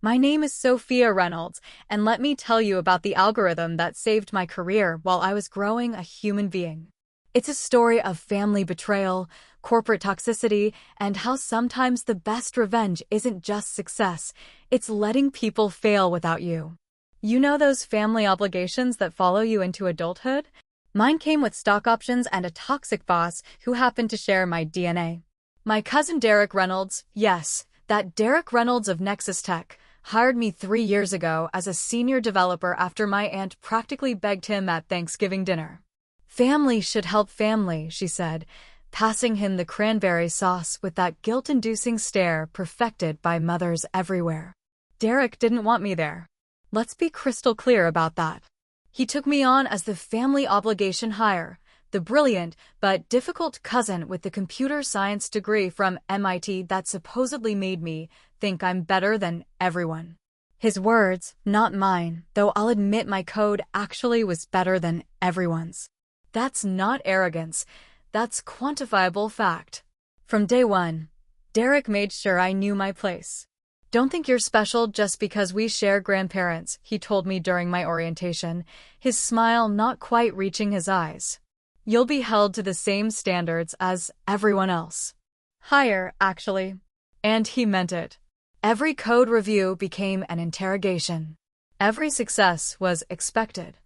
My name is Sofia Reynolds, and let me tell you about the algorithm that saved my career while I was growing a human being. It's a story of family betrayal, corporate toxicity, and how sometimes the best revenge isn't just success, it's letting people fail without you. You know those family obligations that follow you into adulthood? Mine came with stock options and a toxic boss who happened to share my DNA. My cousin Derek Reynolds, yes, that Derek Reynolds of Nexus Tech, hired me 3 years ago as a senior developer after my aunt practically begged him at Thanksgiving dinner. Family should help family, she said, passing him the cranberry sauce with that guilt-inducing stare perfected by mothers everywhere. Derek didn't want me there. Let's be crystal clear about that. He took me on as the family obligation hire, the brilliant but difficult cousin with the computer science degree from MIT that supposedly made me think I'm better than everyone. His words, not mine, though I'll admit my code actually was better than everyone's. That's not arrogance, that's quantifiable fact. From day one, Derek made sure I knew my place. Don't think you're special just because we share grandparents, he told me during my orientation, his smile not quite reaching his eyes. You'll be held to the same standards as everyone else. Higher, actually. And he meant it. Every code review became an interrogation. Every success was expected.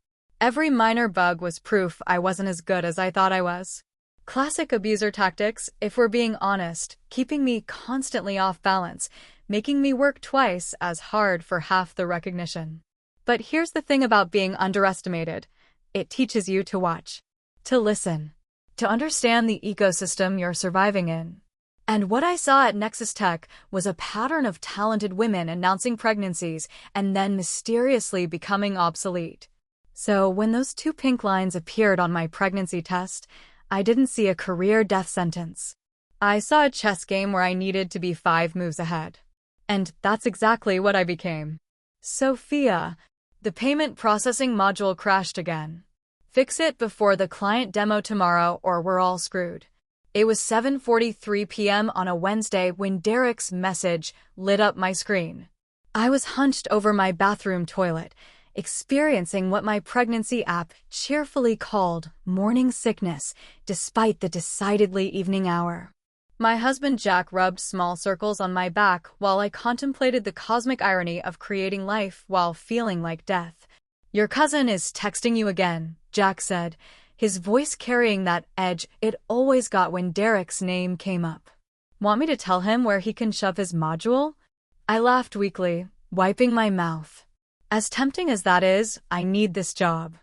Every minor bug was proof I wasn't as good as I thought I was. Classic abuser tactics, if we're being honest, keeping me constantly off balance, making me work twice as hard for half the recognition. But here's the thing about being underestimated. It teaches you to watch, to listen, to understand the ecosystem you're surviving in. And what I saw at Nexus Tech was a pattern of talented women announcing pregnancies and then mysteriously becoming obsolete. So when those 2 pink lines appeared on my pregnancy test, I didn't see a career death sentence. I saw a chess game where I needed to be 5 moves ahead. And that's exactly what I became. Sofia, the payment processing module crashed again. Fix it before the client demo tomorrow or we're all screwed. It was 7:43 p.m. on a Wednesday when Derek's message lit up my screen. I was hunched over my bathroom toilet, experiencing what my pregnancy app cheerfully called morning sickness, despite the decidedly evening hour. My husband Jack rubbed small circles on my back while I contemplated the cosmic irony of creating life while feeling like death. Your cousin is texting you again, Jack said, his voice carrying that edge it always got when Derek's name came up. Want me to tell him where he can shove his module? I laughed weakly, wiping my mouth. As tempting as that is, I need this job.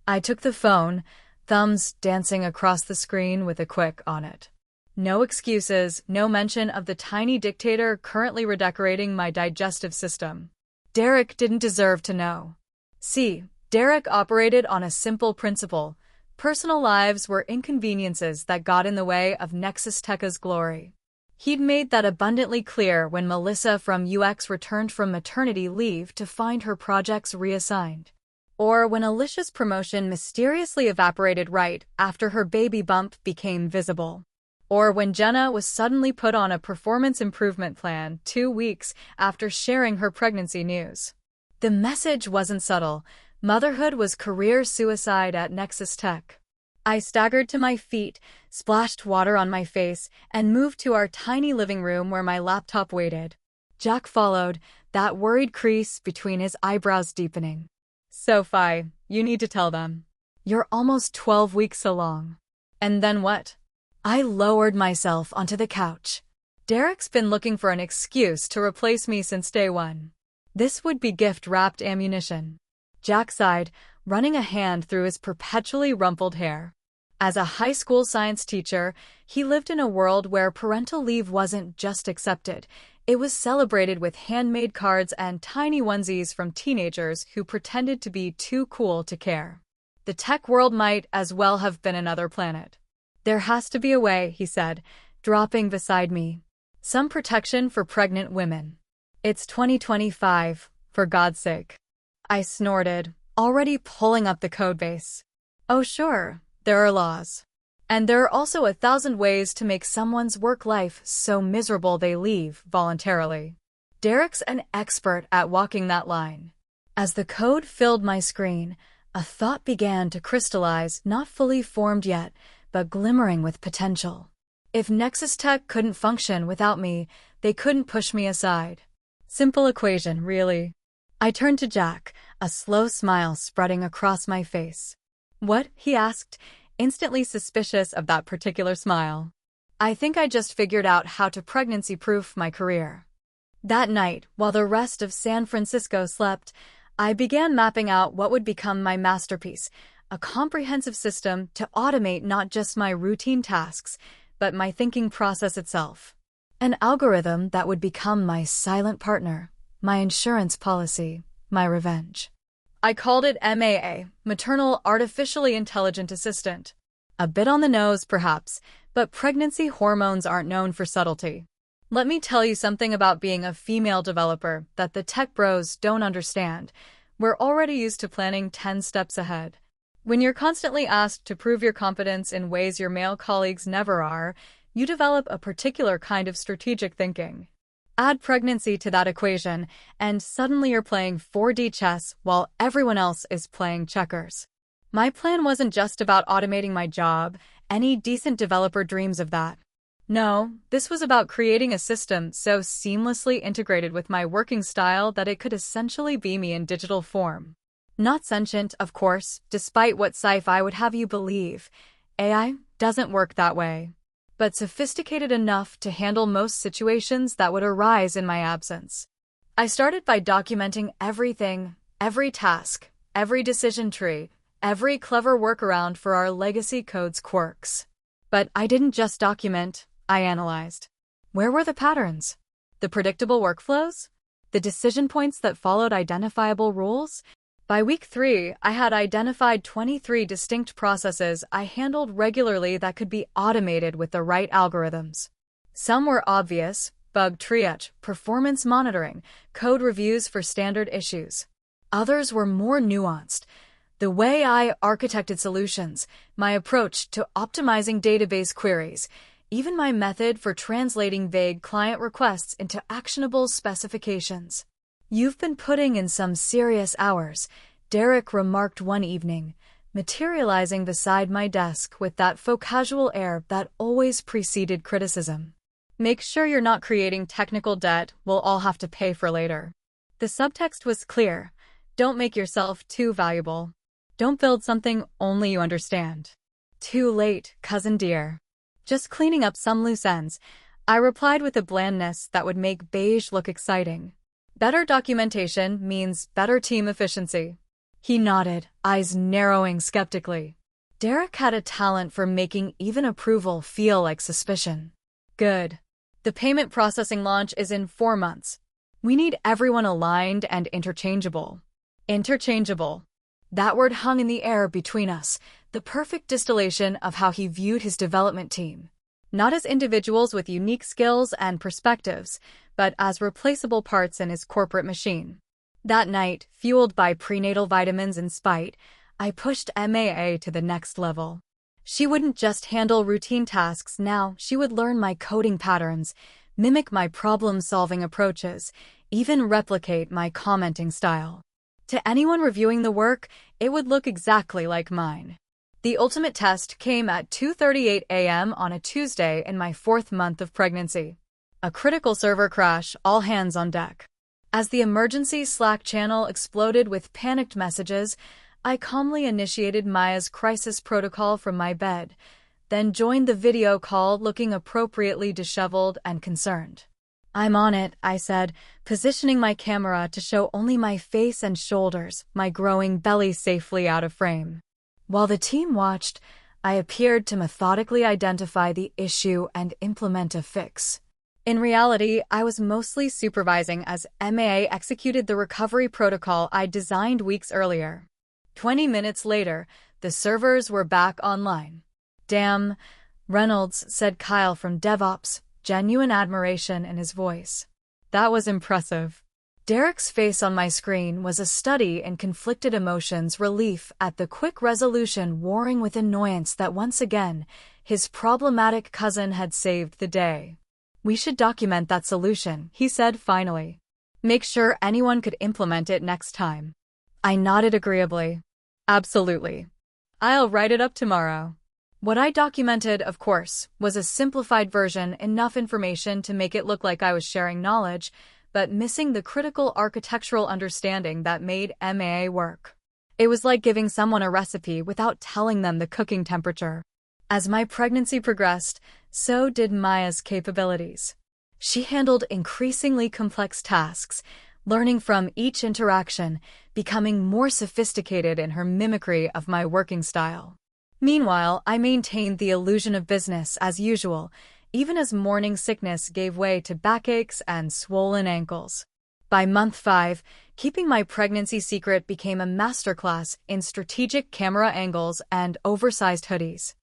I took the phone, thumbs dancing across the screen with a quick on it. No excuses, no mention of the tiny dictator currently redecorating my digestive system. Derek didn't deserve to know. See, Derek operated on a simple principle. Personal lives were inconveniences that got in the way of Nexus Tech's glory. He'd made that abundantly clear when Melissa from UX returned from maternity leave to find her projects reassigned. Or when Alicia's promotion mysteriously evaporated right after her baby bump became visible. Or when Jenna was suddenly put on a performance improvement plan 2 weeks after sharing her pregnancy news. The message wasn't subtle. Motherhood was career suicide at Nexus Tech. I staggered to my feet, splashed water on my face, and moved to our tiny living room where my laptop waited. Jack followed, that worried crease between his eyebrows deepening. Sophie, you need to tell them. You're almost 12 weeks along. And then what? I lowered myself onto the couch. Derek's been looking for an excuse to replace me since day one. This would be gift-wrapped ammunition. Jack sighed, running a hand through his perpetually rumpled hair. As a high school science teacher, he lived in a world where parental leave wasn't just accepted. It was celebrated with handmade cards and tiny onesies from teenagers who pretended to be too cool to care. The tech world might as well have been another planet. There has to be a way, he said, dropping beside me. Some protection for pregnant women. It's 2025, for God's sake. I snorted, already pulling up the codebase. Oh sure, there are laws. And there are also 1,000 ways to make someone's work life so miserable they leave voluntarily. Derek's an expert at walking that line. As the code filled my screen, a thought began to crystallize, not fully formed yet, but glimmering with potential. If Nexus Tech couldn't function without me, they couldn't push me aside. Simple equation, really. I turned to Jack, a slow smile spreading across my face. "What?" he asked, instantly suspicious of that particular smile. "I think I just figured out how to pregnancy-proof my career." That night, while the rest of San Francisco slept, I began mapping out what would become my masterpiece, a comprehensive system to automate not just my routine tasks, but my thinking process itself. An algorithm that would become my silent partner, my insurance policy, my revenge. I called it MAIA, Maternal Artificially Intelligent Assistant. A bit on the nose, perhaps, but pregnancy hormones aren't known for subtlety. Let me tell you something about being a female developer that the tech bros don't understand. We're already used to planning 10 steps ahead. When you're constantly asked to prove your competence in ways your male colleagues never are, you develop a particular kind of strategic thinking. Add pregnancy to that equation, and suddenly you're playing 4D chess while everyone else is playing checkers. My plan wasn't just about automating my job. Any decent developer dreams of that. No, this was about creating a system so seamlessly integrated with my working style that it could essentially be me in digital form. Not sentient, of course, despite what sci-fi would have you believe. AI doesn't work that way. But sophisticated enough to handle most situations that would arise in my absence. I started by documenting everything, every task, every decision tree, every clever workaround for our legacy code's quirks. But I didn't just document, I analyzed. Where were the patterns? The predictable workflows? The decision points that followed identifiable rules? By week 3, I had identified 23 distinct processes I handled regularly that could be automated with the right algorithms. Some were obvious: bug triage, performance monitoring, code reviews for standard issues. Others were more nuanced: the way I architected solutions, my approach to optimizing database queries, even my method for translating vague client requests into actionable specifications. "You've been putting in some serious hours," Derek remarked one evening, materializing beside my desk with that faux casual air that always preceded criticism. "Make sure you're not creating technical debt we'll all have to pay for later." The subtext was clear: don't make yourself too valuable. Don't build something only you understand. Too late, cousin dear. Just cleaning up some loose ends, I replied with a blandness that would make beige look exciting. "Better documentation means better team efficiency." He nodded, eyes narrowing skeptically. Derek had a talent for making even approval feel like suspicion. "Good. The payment processing launch is in 4 months. We need everyone aligned and interchangeable." Interchangeable. That word hung in the air between us, the perfect distillation of how he viewed his development team. Not as individuals with unique skills and perspectives, but as replaceable parts in his corporate machine. That night, fueled by prenatal vitamins and spite, I pushed MAA to the next level. She wouldn't just handle routine tasks now, she would learn my coding patterns, mimic my problem-solving approaches, even replicate my commenting style. To anyone reviewing the work, it would look exactly like mine. The ultimate test came at 2:38 a.m. on a Tuesday in my 4th month of pregnancy. A critical server crash, all hands on deck. As the emergency Slack channel exploded with panicked messages, I calmly initiated MAIA's crisis protocol from my bed, then joined the video call looking appropriately disheveled and concerned. "I'm on it," I said, positioning my camera to show only my face and shoulders, my growing belly safely out of frame. While the team watched, I appeared to methodically identify the issue and implement a fix. In reality, I was mostly supervising as MAA executed the recovery protocol I designed weeks earlier. 20 minutes later, the servers were back online. "Damn, Reynolds," said Kyle from DevOps, genuine admiration in his voice. "That was impressive." Derek's face on my screen was a study in conflicted emotions, relief at the quick resolution warring with annoyance that once again, his problematic cousin had saved the day. "We should document that solution," he said finally. Make sure anyone could implement it next time. I nodded agreeably. Absolutely. I'll write it up tomorrow. What I documented, of course, was a simplified version, enough information to make it look like I was sharing knowledge, but missing the critical architectural understanding that made MAIA work. It was like giving someone a recipe without telling them the cooking temperature. As my pregnancy progressed, so did MAIA's capabilities. She handled increasingly complex tasks, learning from each interaction, becoming more sophisticated in her mimicry of my working style. Meanwhile, I maintained the illusion of business as usual, even as morning sickness gave way to backaches and swollen ankles. By month 5, keeping my pregnancy secret became a masterclass in strategic camera angles and oversized hoodies.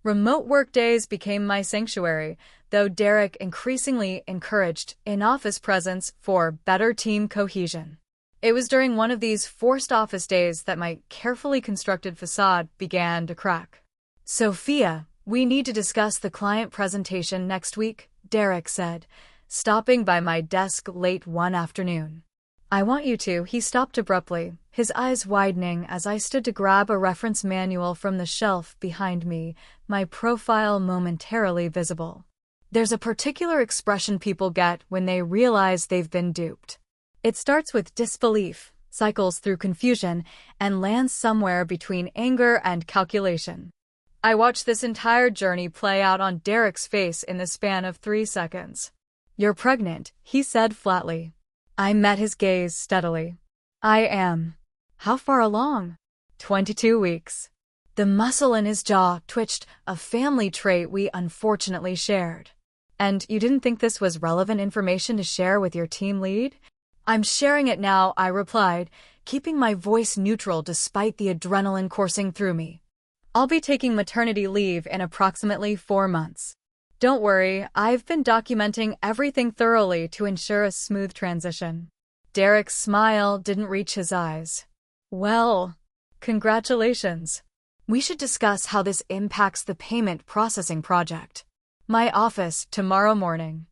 Remote work days became my sanctuary, though Derek increasingly encouraged in-office presence for better team cohesion. It was during one of these forced office days that my carefully constructed facade began to crack. "Sofia, we need to discuss the client presentation next week," Derek said, stopping by my desk late one afternoon. "I want you to," he stopped abruptly, his eyes widening as I stood to grab a reference manual from the shelf behind me, my profile momentarily visible. "There's a particular expression people get when they realize they've been duped. It starts with disbelief, cycles through confusion, and lands somewhere between anger and calculation." I watched this entire journey play out on Derek's face in the span of 3 seconds. "You're pregnant," he said flatly. I met his gaze steadily. "I am." "How far along?" 22 weeks. The muscle in his jaw twitched, a family trait we unfortunately shared. "And you didn't think this was relevant information to share with your team lead?" "I'm sharing it now," I replied, keeping my voice neutral despite the adrenaline coursing through me. "I'll be taking maternity leave in approximately 4 months. Don't worry, I've been documenting everything thoroughly to ensure a smooth transition." Derek's smile didn't reach his eyes. "Well, congratulations. We should discuss how this impacts the payment processing project. My office tomorrow morning."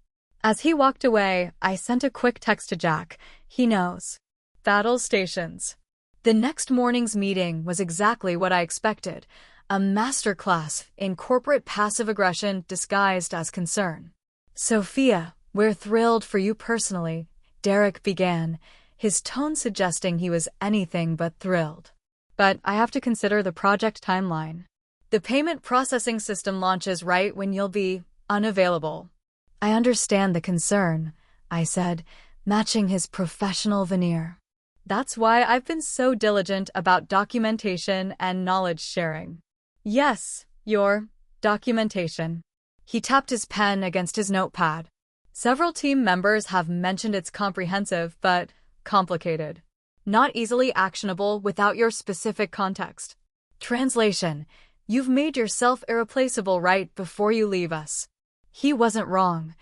As he walked away, I sent a quick text to Jack. He knows. Battle stations. The next morning's meeting was exactly what I expected. A masterclass in corporate passive aggression disguised as concern. "Sofia, we're thrilled for you personally," Derek began, his tone suggesting he was anything but thrilled. "But I have to consider the project timeline. The payment processing system launches right when you'll be unavailable." "I understand the concern," I said, matching his professional veneer. "That's why I've been so diligent about documentation and knowledge sharing." "Yes, your documentation." He tapped his pen against his notepad. "Several team members have mentioned it's comprehensive but complicated. Not easily actionable without your specific context. Translation: you've made yourself irreplaceable right before you leave us." He wasn't wrong.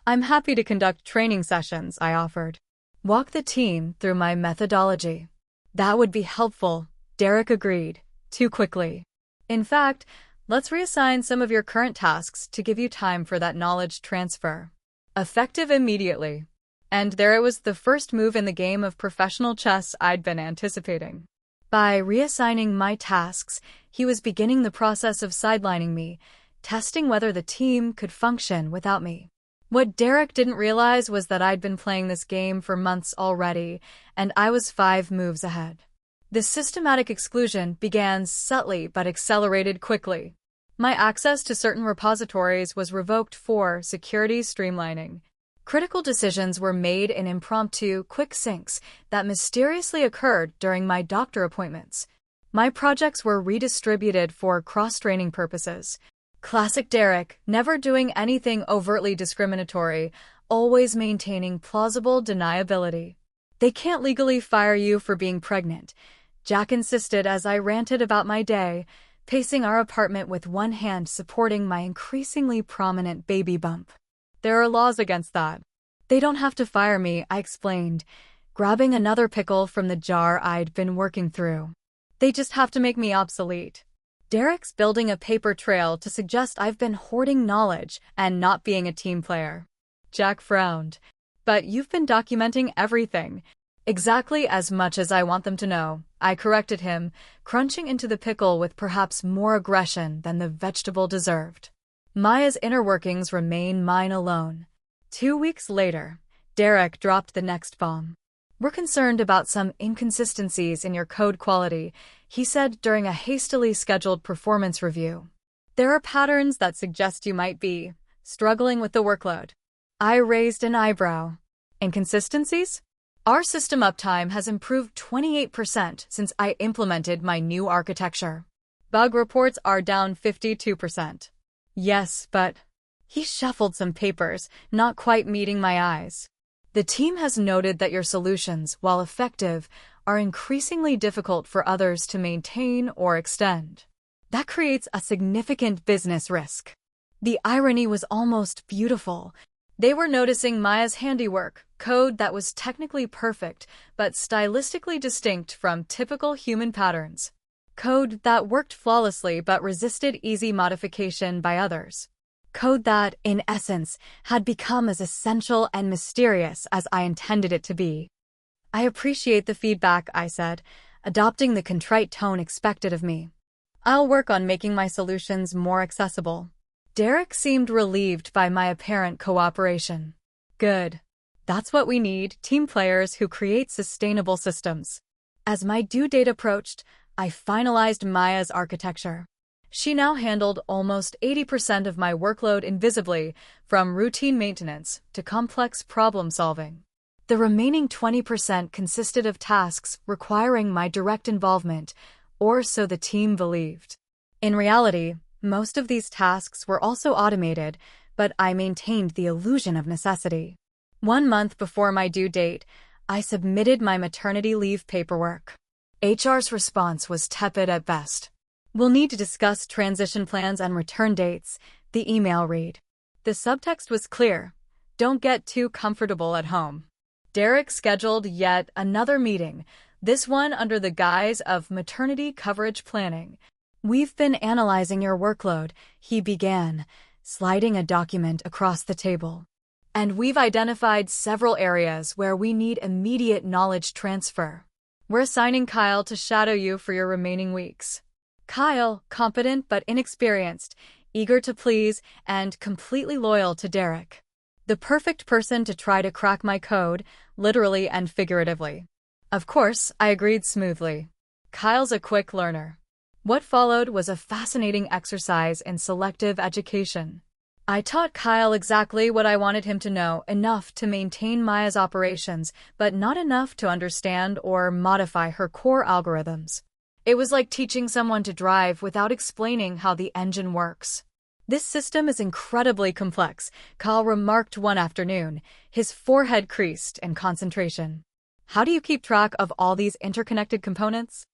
"I'm happy to conduct training sessions," I offered. "Walk the team through my methodology." "That would be helpful," Derek agreed, too quickly. "In fact, let's reassign some of your current tasks to give you time for that knowledge transfer. Effective immediately." And there it was, the first move in the game of professional chess I'd been anticipating. By reassigning my tasks, he was beginning the process of sidelining me, testing whether the team could function without me. What Derek didn't realize was that I'd been playing this game for months already, and I was 5 moves ahead. The systematic exclusion began subtly but accelerated quickly. My access to certain repositories was revoked for security streamlining. Critical decisions were made in impromptu, quick syncs that mysteriously occurred during my doctor appointments. My projects were redistributed for cross-training purposes. Classic Derek, never doing anything overtly discriminatory, always maintaining plausible deniability. "They can't legally fire you for being pregnant," Jack insisted as I ranted about my day, pacing our apartment with one hand supporting my increasingly prominent baby bump. "There are laws against that." "They don't have to fire me," I explained, grabbing another pickle from the jar I'd been working through. "They just have to make me obsolete." Derek's building a paper trail to suggest I've been hoarding knowledge and not being a team player. Jack frowned. but you've been documenting everything. Exactly as much as I want them to know, I corrected him, crunching into the pickle with perhaps more aggression than the vegetable deserved. Maia's inner workings remain mine alone. 2 weeks later, Derek dropped the next bomb. "We're concerned about some inconsistencies in your code quality," he said during a hastily scheduled performance review. "There are patterns that suggest you might be struggling with the workload." I raised an eyebrow. "Inconsistencies?" "Our system uptime has improved 28% since I implemented my new architecture. Bug reports are down 52%. "Yes, but—" He shuffled some papers, not quite meeting my eyes. "The team has noted that your solutions, while effective, are increasingly difficult for others to maintain or extend. That creates a significant business risk." The irony was almost beautiful. They were noticing Maia's handiwork, code that was technically perfect but stylistically distinct from typical human patterns. Code that worked flawlessly but resisted easy modification by others. Code that, in essence, had become as essential and mysterious as I intended it to be. "I appreciate the feedback," I said, adopting the contrite tone expected of me. "I'll work on making my solutions more accessible." Derek seemed relieved by my apparent cooperation. "Good. That's what we need, team players who create sustainable systems." As my due date approached, I finalized Maia's architecture. She now handled almost 80% of my workload invisibly, from routine maintenance to complex problem-solving. The remaining 20% consisted of tasks requiring my direct involvement, or so the team believed. In reality, most of these tasks were also automated, but I maintained the illusion of necessity. 1 month before my due date, I submitted my maternity leave paperwork. HR's response was tepid at best. "We'll need to discuss transition plans and return dates," the email read. The subtext was clear: don't get too comfortable at home. Derek scheduled yet another meeting, this one under the guise of maternity coverage planning. "We've been analyzing your workload," he began, sliding a document across the table. "And we've identified several areas where we need immediate knowledge transfer. We're assigning Kyle to shadow you for your remaining weeks." Kyle, competent but inexperienced, eager to please, and completely loyal to Derek. The perfect person to try to crack my code, literally and figuratively. Of course, I agreed smoothly. Kyle's a quick learner. What followed was a fascinating exercise in selective education. I taught Kyle exactly what I wanted him to know, enough to maintain Maia's operations, but not enough to understand or modify her core algorithms. It was like teaching someone to drive without explaining how the engine works. "This system is incredibly complex," Kyle remarked one afternoon, his forehead creased in concentration. "How do you keep track of all these interconnected components?"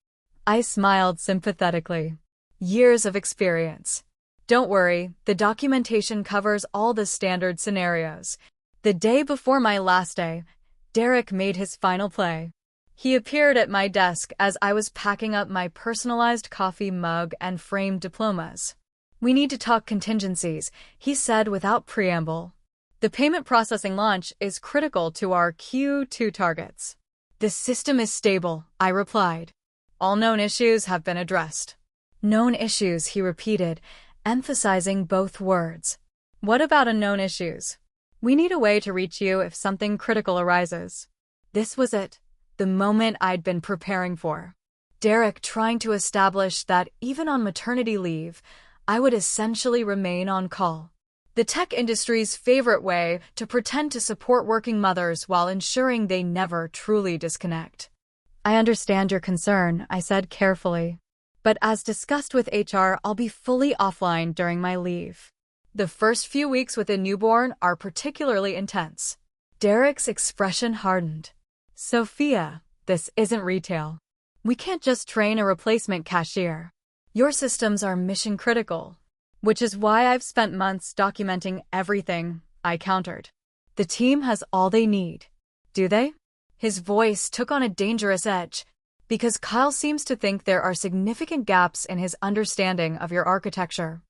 I smiled sympathetically. "Years of experience. Don't worry, the documentation covers all the standard scenarios." The day before my last day, Derek made his final play. He appeared at my desk as I was packing up my personalized coffee mug and framed diplomas. "We need to talk contingencies," he said without preamble. "The payment processing launch is critical to our Q2 targets." "The system is stable," I replied. "All known issues have been addressed." "Known issues," he repeated, emphasizing both words. "What about unknown issues?" "We need a way to reach you if something critical arises." This was it, the moment I'd been preparing for. Derek trying to establish that even on maternity leave, I would essentially remain on call. The tech industry's favorite way to pretend to support working mothers while ensuring they never truly disconnect. "I understand your concern," I said carefully. "But as discussed with HR, I'll be fully offline during my leave. The first few weeks with a newborn are particularly intense." Derek's expression hardened. "Sophia, this isn't retail. We can't just train a replacement cashier. Your systems are mission critical." "Which is why I've spent months documenting everything," I countered. "The team has all they need. Do they?" His voice took on a dangerous edge. "Because Kyle seems to think there are significant gaps in his understanding of your architecture."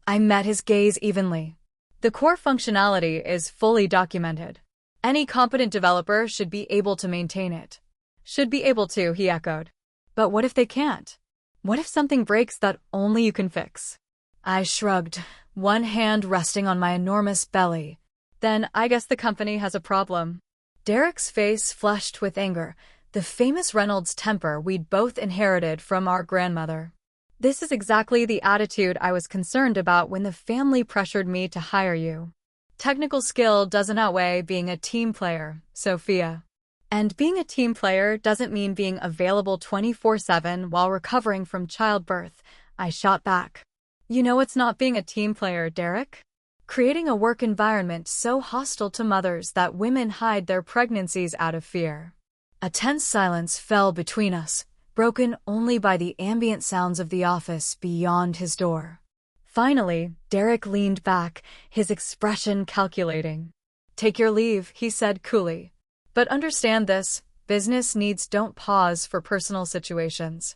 I met his gaze evenly. "The core functionality is fully documented. Any competent developer should be able to maintain it. Should be able to, he echoed. But what if they can't? What if something breaks that only you can fix? I shrugged, one hand resting on my enormous belly. Then I guess the company has a problem. Derek's face flushed with anger, the famous Reynolds temper we'd both inherited from our grandmother. This is exactly the attitude I was concerned about when the family pressured me to hire you. Technical skill doesn't outweigh being a team player, Sofia. And being a team player doesn't mean being available 24/7 while recovering from childbirth, I shot back. You know it's not being a team player, Derek? Creating a work environment so hostile to mothers that women hide their pregnancies out of fear. A tense silence fell between us, broken only by the ambient sounds of the office beyond his door. Finally, Derek leaned back, his expression calculating. Take your leave, he said coolly. But understand this, business needs don't pause for personal situations.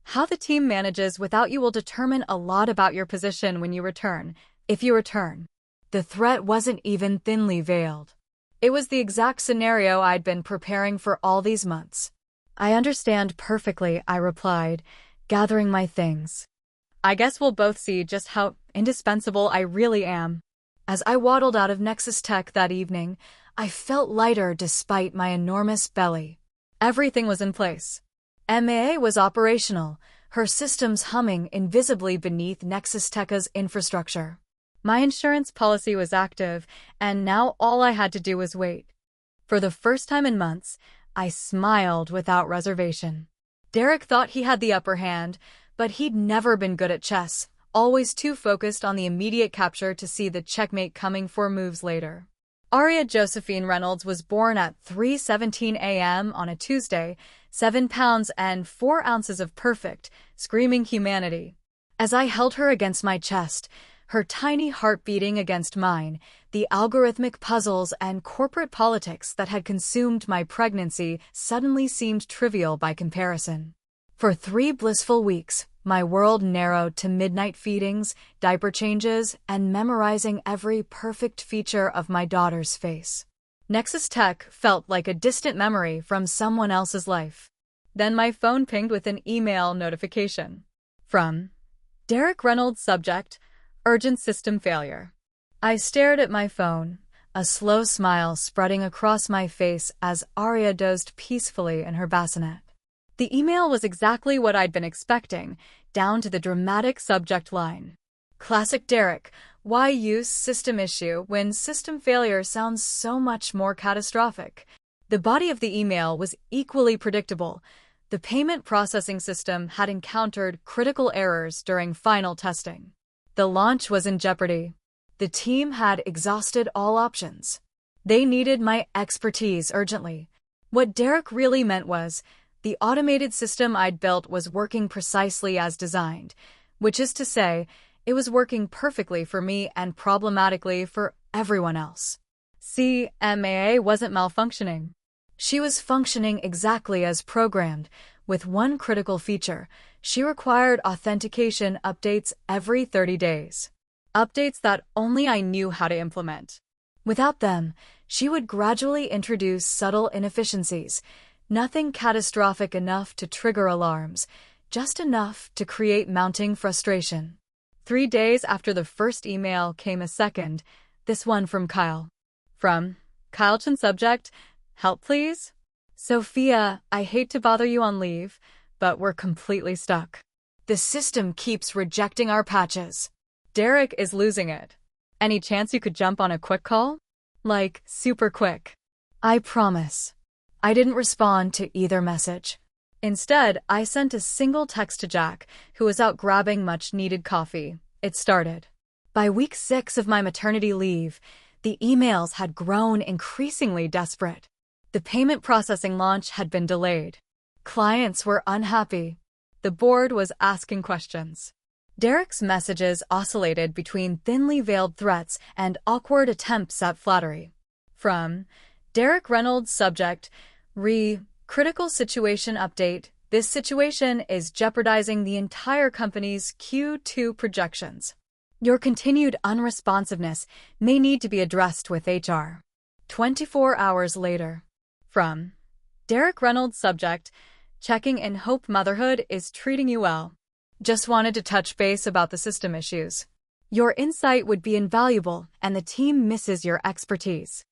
How the team manages without you will determine a lot about your position when you return, if you return. The threat wasn't even thinly veiled. It was the exact scenario I'd been preparing for all these months. I understand perfectly, I replied, gathering my things. I guess we'll both see just how indispensable I really am. As I waddled out of Nexus Tech that evening, I felt lighter despite my enormous belly. Everything was in place. MAIA was operational, her systems humming invisibly beneath Nexus Tech's infrastructure. My insurance policy was active, and now all I had to do was wait. For the first time in months, I smiled without reservation. Derek thought he had the upper hand, but he'd never been good at chess, always too focused on the immediate capture to see the checkmate coming 4 moves later. Aria Josephine Reynolds was born at 3:17 a.m. on a Tuesday, 7 pounds and 4 ounces of perfect, screaming humanity. As I held her against my chest, her tiny heart beating against mine, the algorithmic puzzles and corporate politics that had consumed my pregnancy suddenly seemed trivial by comparison. For 3 blissful weeks, my world narrowed to midnight feedings, diaper changes, and memorizing every perfect feature of my daughter's face. Nexus Tech felt like a distant memory from someone else's life. Then my phone pinged with an email notification. From Derek Reynolds, subject, urgent system failure. I stared at my phone, a slow smile spreading across my face as Aria dozed peacefully in her bassinet. The email was exactly what I'd been expecting, down to the dramatic subject line. Classic Derek, why use system issue when system failure sounds so much more catastrophic? The body of the email was equally predictable. The payment processing system had encountered critical errors during final testing. The launch was in jeopardy. The team had exhausted all options. They needed my expertise urgently. What Derek really meant was, the automated system I'd built was working precisely as designed, which is to say, it was working perfectly for me and problematically for everyone else. See, MAIA wasn't malfunctioning. She was functioning exactly as programmed, with one critical feature. She required authentication updates every 30 days. Updates that only I knew how to implement. Without them, she would gradually introduce subtle inefficiencies, nothing catastrophic enough to trigger alarms, just enough to create mounting frustration. 3 days after the first email came a second, this one from Kyle. From Kyle Chen, subject, help please? Sofia, I hate to bother you on leave, but we're completely stuck. The system keeps rejecting our patches. Derek is losing it. Any chance you could jump on a quick call? Like, super quick. I promise. I didn't respond to either message. Instead, I sent a single text to Jack, who was out grabbing much-needed coffee. It started. By week 6 of my maternity leave, the emails had grown increasingly desperate. The payment processing launch had been delayed. Clients were unhappy. The board was asking questions. Derek's messages oscillated between thinly veiled threats and awkward attempts at flattery. From Derek Reynolds, subject, critical situation update. This situation is jeopardizing the entire company's Q2 projections. Your continued unresponsiveness may need to be addressed with HR. 24 hours later. From Derek Reynolds. Subject: checking in, hope motherhood is treating you well. Just wanted to touch base about the system issues. Your insight would be invaluable, and the team misses your expertise.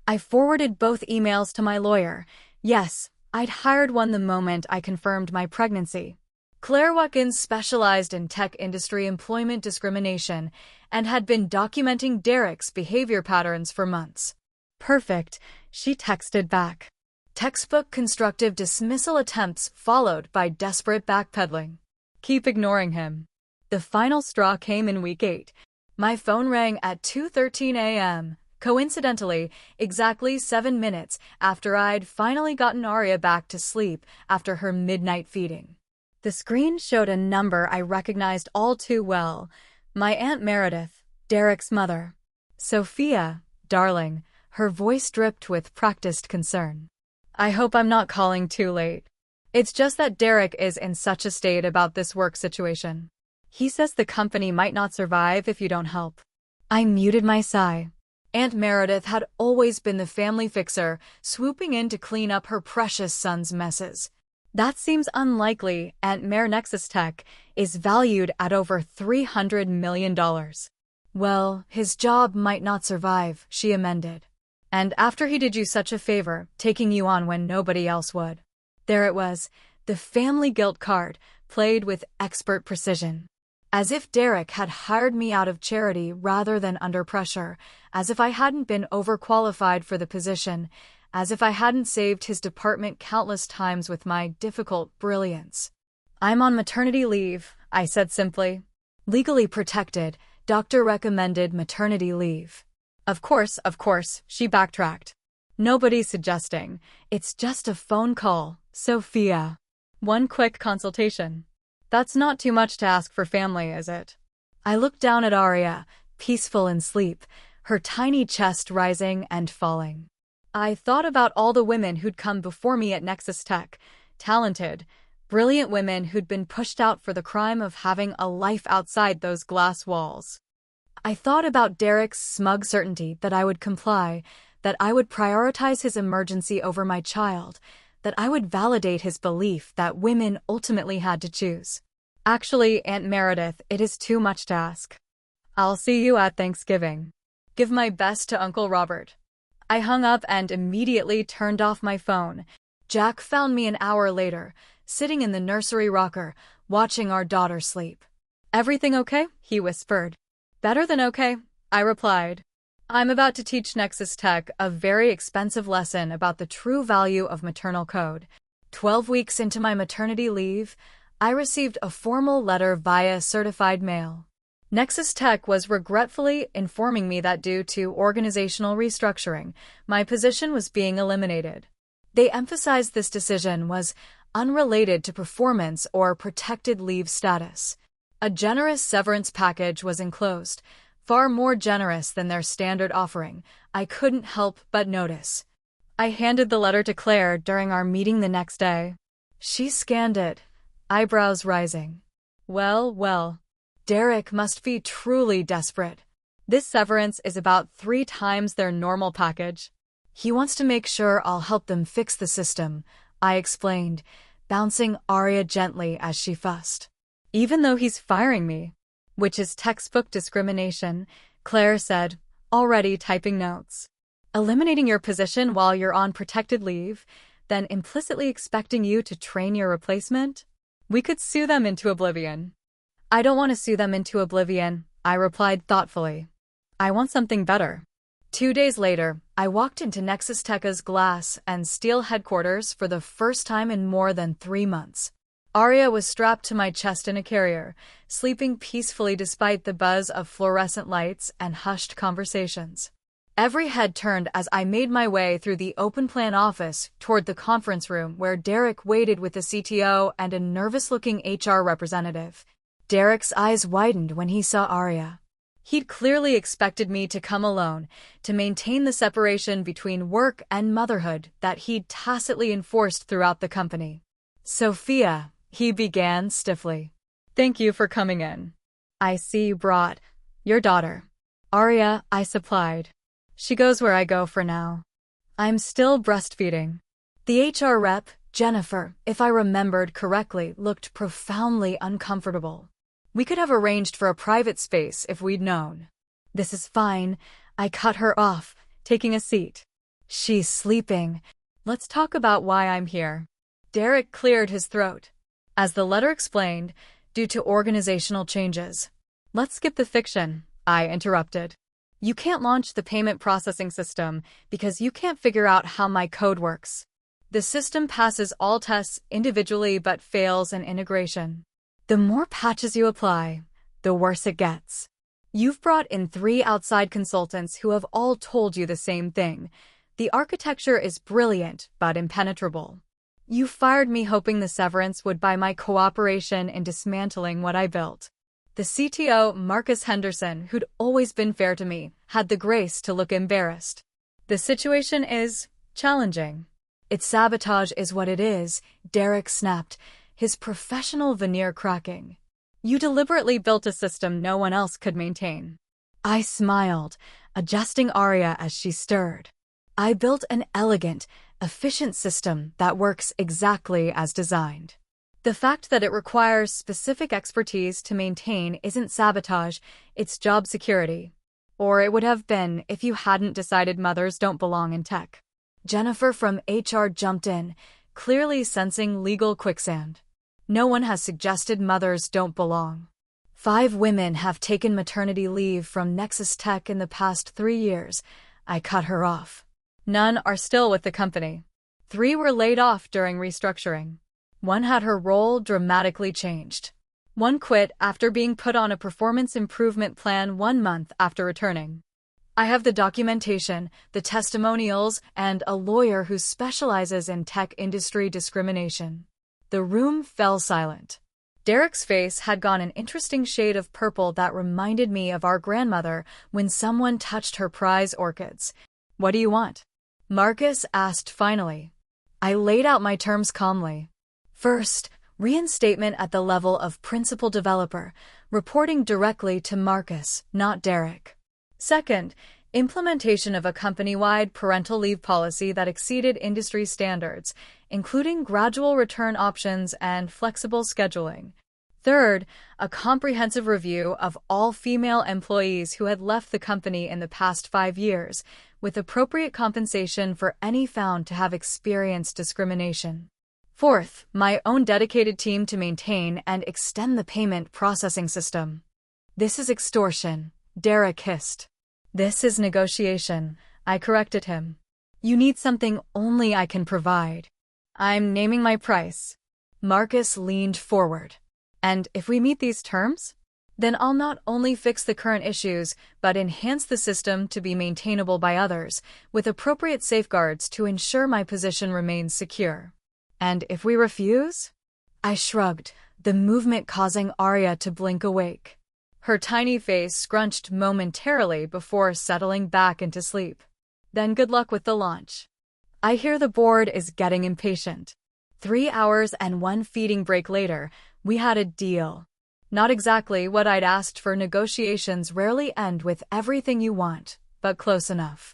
I forwarded both emails to my lawyer. Yes, I'd hired one the moment I confirmed my pregnancy. Claire Watkins specialized in tech industry employment discrimination and had been documenting Derek's behavior patterns for months. Perfect, she texted back. Textbook constructive dismissal attempts followed by desperate backpedaling. Keep ignoring him. The final straw came in week 8. My phone rang at 2:13 a.m., coincidentally, exactly 7 minutes after I'd finally gotten Arya back to sleep after her midnight feeding. The screen showed a number I recognized all too well. My Aunt Meredith, Derek's mother. Sofia, darling, her voice dripped with practiced concern. I hope I'm not calling too late. It's just that Derek is in such a state about this work situation. He says the company might not survive if you don't help. I muted my sigh. Aunt Meredith had always been the family fixer, swooping in to clean up her precious son's messes. That seems unlikely. Aunt Mare Nexus Tech is valued at over $300 million. Well, his job might not survive, she amended. And after he did you such a favor, taking you on when nobody else would. There it was, the family guilt card, played with expert precision. As if Derek had hired me out of charity rather than under pressure, as if I hadn't been overqualified for the position, as if I hadn't saved his department countless times with my difficult brilliance. I'm on maternity leave, I said simply. Legally protected, doctor recommended maternity leave. Of course, she backtracked. Nobody's suggesting. It's just a phone call, Sofia. One quick consultation. That's not too much to ask for family, is it? I looked down at Arya, peaceful in sleep, her tiny chest rising and falling. I thought about all the women who'd come before me at Nexus Tech, talented, brilliant women who'd been pushed out for the crime of having a life outside those glass walls. I thought about Derek's smug certainty that I would comply, that I would prioritize his emergency over my child, that I would validate his belief that women ultimately had to choose. Actually, Aunt Meredith, it is too much to ask. I'll see you at Thanksgiving. Give my best to Uncle Robert. I hung up and immediately turned off my phone. Jack found me an hour later, sitting in the nursery rocker, watching our daughter sleep. Everything okay? He whispered. Better than okay, I replied. I'm about to teach Nexus Tech a very expensive lesson about the true value of maternal code. 12 weeks into my maternity leave, I received a formal letter via certified mail. Nexus Tech was regretfully informing me that due to organizational restructuring, my position was being eliminated. They emphasized this decision was unrelated to performance or protected leave status. A generous severance package was enclosed, far more generous than their standard offering. I couldn't help but notice. I handed the letter to Claire during our meeting the next day. She scanned it, eyebrows rising. Well. Derek must be truly desperate. This severance is about 3 times their normal package. He wants to make sure I'll help them fix the system, I explained, bouncing Arya gently as she fussed. Even though he's firing me, which is textbook discrimination, Claire said, already typing notes. Eliminating your position while you're on protected leave, then implicitly expecting you to train your replacement? We could sue them into oblivion. I don't want to sue them into oblivion, I replied thoughtfully. I want something better. 2 days later, I walked into Nexus Tech's glass and steel headquarters for the first time in more than 3 months. Arya was strapped to my chest in a carrier, sleeping peacefully despite the buzz of fluorescent lights and hushed conversations. Every head turned as I made my way through the open-plan office toward the conference room where Derek waited with the CTO and a nervous-looking HR representative. Derek's eyes widened when he saw Arya. He'd clearly expected me to come alone, to maintain the separation between work and motherhood that he'd tacitly enforced throughout the company. Sofia, he began stiffly. Thank you for coming in. I see you brought your daughter. Arya, I supplied. She goes where I go for now. I'm still breastfeeding. The HR rep, Jennifer, if I remembered correctly, looked profoundly uncomfortable. We could have arranged for a private space if we'd known. This is fine. I cut her off, taking a seat. She's sleeping. Let's talk about why I'm here. Derek cleared his throat. As the letter explained, due to organizational changes. Let's skip the fiction, I interrupted. You can't launch the payment processing system because you can't figure out how my code works. The system passes all tests individually but fails in integration. The more patches you apply, the worse it gets. You've brought in 3 outside consultants who have all told you the same thing. The architecture is brilliant but impenetrable. You fired me hoping the severance would buy my cooperation in dismantling what I built. The CTO, Marcus Henderson, who'd always been fair to me, had the grace to look embarrassed. The situation is challenging. It's sabotage is what it is, Derek snapped, his professional veneer cracking. You deliberately built a system no one else could maintain. I smiled, adjusting Arya as she stirred. I built an elegant, efficient system that works exactly as designed. The fact that it requires specific expertise to maintain isn't sabotage, it's job security. Or it would have been if you hadn't decided mothers don't belong in tech. Jennifer from HR jumped in, clearly sensing legal quicksand. No one has suggested mothers don't belong. 5 women have taken maternity leave from Nexus Tech in the past 3 years. I cut her off. None are still with the company. 3 were laid off during restructuring. 1 had her role dramatically changed. 1 quit after being put on a performance improvement plan 1 month after returning. I have the documentation, the testimonials, and a lawyer who specializes in tech industry discrimination. The room fell silent. Derek's face had gone an interesting shade of purple that reminded me of our grandmother when someone touched her prize orchids. What do you want? Marcus asked finally. I laid out my terms calmly. First, reinstatement at the level of principal developer, reporting directly to Marcus, not Derek. Second, implementation of a company-wide parental leave policy that exceeded industry standards, including gradual return options and flexible scheduling. Third, a comprehensive review of all female employees who had left the company in the past 5 years, with appropriate compensation for any found to have experienced discrimination. Fourth, my own dedicated team to maintain and extend the payment processing system. This is extortion, Derek hissed. This is negotiation, I corrected him. You need something only I can provide. I'm naming my price. Marcus leaned forward. And if we meet these terms? Then I'll not only fix the current issues, but enhance the system to be maintainable by others, with appropriate safeguards to ensure my position remains secure. And if we refuse? I shrugged, the movement causing Arya to blink awake. Her tiny face scrunched momentarily before settling back into sleep. Then good luck with the launch. I hear the board is getting impatient. 3 hours and 1 feeding break later, we had a deal. Not exactly what I'd asked for. Negotiations rarely end with everything you want, but close enough.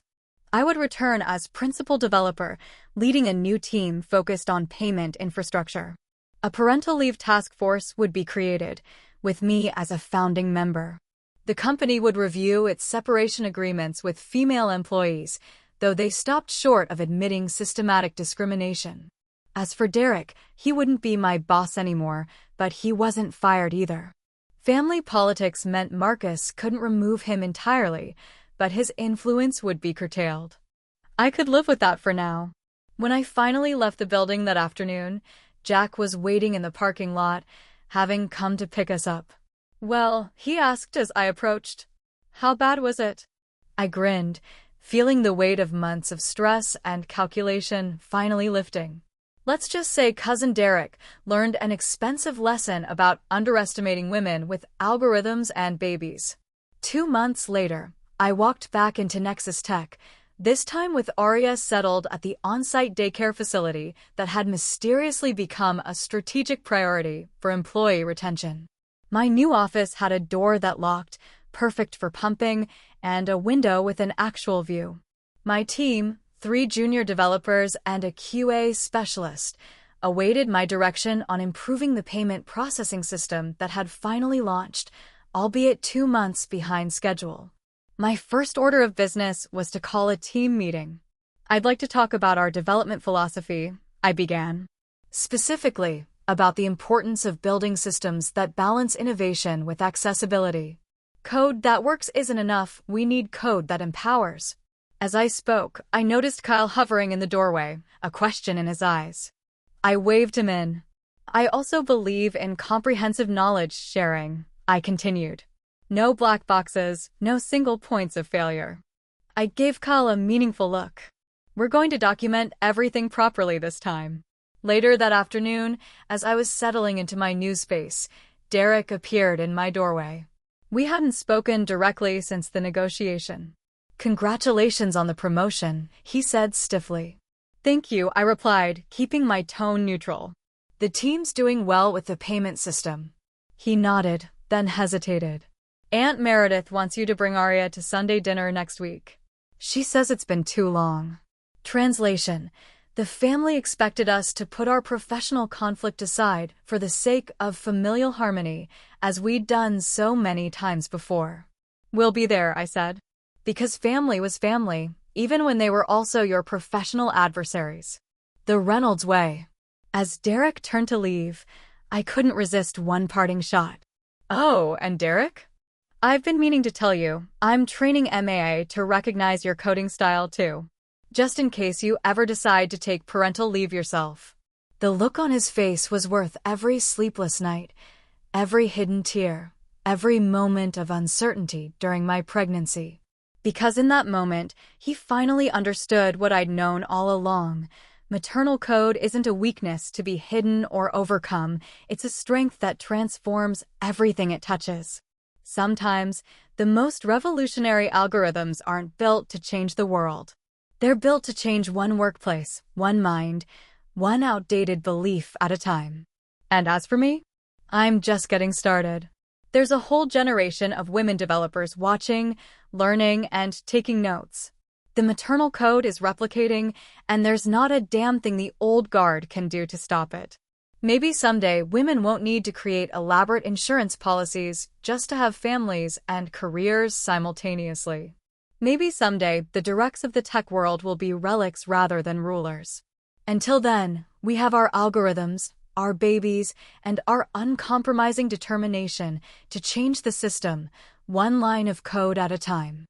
I would return as principal developer, leading a new team focused on payment infrastructure. A parental leave task force would be created, with me as a founding member. The company would review its separation agreements with female employees, though they stopped short of admitting systematic discrimination. As for Derek, he wouldn't be my boss anymore, but he wasn't fired either. Family politics meant Marcus couldn't remove him entirely, but his influence would be curtailed. I could live with that for now. When I finally left the building that afternoon, Jack was waiting in the parking lot, having come to pick us up. Well, he asked as I approached. How bad was it? I grinned, feeling the weight of months of stress and calculation finally lifting. Let's just say Cousin Derek learned an expensive lesson about underestimating women with algorithms and babies. 2 months later, I walked back into Nexus Tech, this time with Arya settled at the on-site daycare facility that had mysteriously become a strategic priority for employee retention. My new office had a door that locked, perfect for pumping, and a window with an actual view. My team, 3 junior developers and a QA specialist awaited my direction on improving the payment processing system that had finally launched, albeit 2 months behind schedule. My first order of business was to call a team meeting. "I'd like to talk about our development philosophy," I began. "Specifically, about the importance of building systems that balance innovation with accessibility. Code that works isn't enough, we need code that empowers." As I spoke, I noticed Kyle hovering in the doorway, a question in his eyes. I waved him in. "I also believe in comprehensive knowledge sharing," I continued. "No black boxes, no single points of failure." I gave Kyle a meaningful look. "We're going to document everything properly this time." Later that afternoon, as I was settling into my new space, Derek appeared in my doorway. We hadn't spoken directly since the negotiation. "Congratulations on the promotion," he said stiffly. "Thank you," I replied, keeping my tone neutral. "The team's doing well with the payment system." He nodded, then hesitated. "Aunt Meredith wants you to bring Arya to Sunday dinner next week. She says it's been too long." Translation: the family expected us to put our professional conflict aside for the sake of familial harmony, as we'd done so many times before. "We'll be there," I said. Because family was family, even when they were also your professional adversaries. The Reynolds way. As Derek turned to leave, I couldn't resist one parting shot. "Oh, and Derek? I've been meaning to tell you, I'm training MAIA to recognize your coding style too. Just in case you ever decide to take parental leave yourself." The look on his face was worth every sleepless night, every hidden tear, every moment of uncertainty during my pregnancy. Because in that moment, he finally understood what I'd known all along. Maternal code isn't a weakness to be hidden or overcome, it's a strength that transforms everything it touches. Sometimes, the most revolutionary algorithms aren't built to change the world. They're built to change one workplace, one mind, one outdated belief at a time. And as for me, I'm just getting started. There's a whole generation of women developers watching, learning, and taking notes. The maternal code is replicating, and there's not a damn thing the old guard can do to stop it. Maybe someday women won't need to create elaborate insurance policies just to have families and careers simultaneously. Maybe someday the directs of the tech world will be relics rather than rulers. Until then, we have our algorithms, our babies, and our uncompromising determination to change the system, one line of code at a time.